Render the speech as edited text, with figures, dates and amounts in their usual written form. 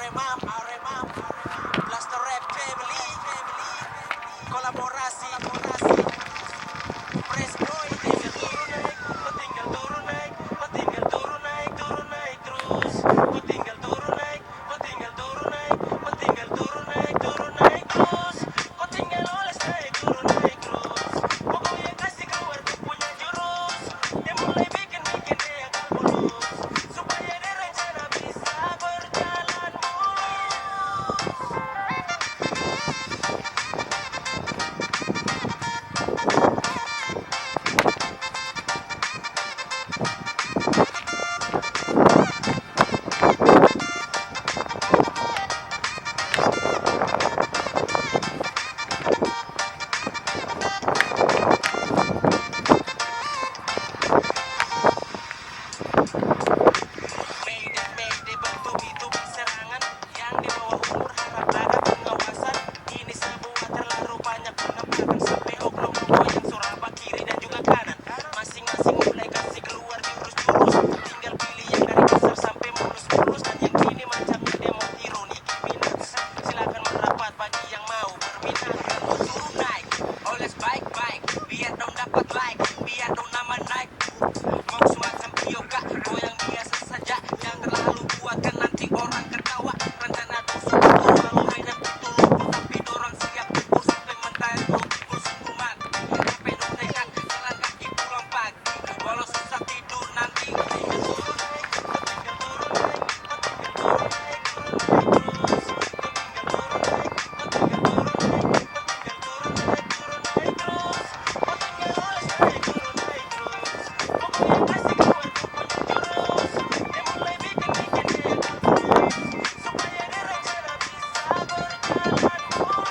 Arema, Blaster Rap Family, kolaborasi, Press Boy, tinggal turun naik, tinggal turun naik, turun naik terus. Kau tinggal turun naik, tinggal turun naik, tinggal turun naik, turun naik terus. Kau tinggal oles naik, turun naik terus. Pokoknya kasih keluar kau punya jurus. Dia mulai bikin dia kalkulus, supaya dia rencana bisa berjalan mulus. Mayday bertubi-tubi serangan yang di bawah umur harap ada pengawasan. Ini sebuah terlalu banyak penampakan sampai oknum-oknum yang suraba kiri dan juga kanan. Masing-masing mulai kasih keluar jurus-jurus. Tinggal pilih yang dari dasar sampai mulus-mulus. Dan yang ini macamnya demo hero Nicki Minaj. Silakan merapat bagi yang mau berminat. Kalau turun naik, oles baik-baik, biar dong dapat like, biar dong nama naik. Mau semacam yoga, goyang biasa saja, jangan terlalu kuat kan nanti orang ketawa. Rencana tusuk itu walau banyak itu lupa, tapi dorang siap pukul sampai mental lu pukul sukuman. Sampai dong tekan, jalan kaki pulang pagi, walau susah tidur nanti. Tinggal turun naik, tinggal turun naik, tinggal turun naik, turun naik terus. Tinggal turun naik, tinggal turun naik, tinggal turun naik, turun naik terus. Tinggal oles naik, turun naik terus. Pokoknya kasih keluar kau punya jurus. Dia mulai bikin dia kalkulus, supaya dia rencana bisa berjalan mulus.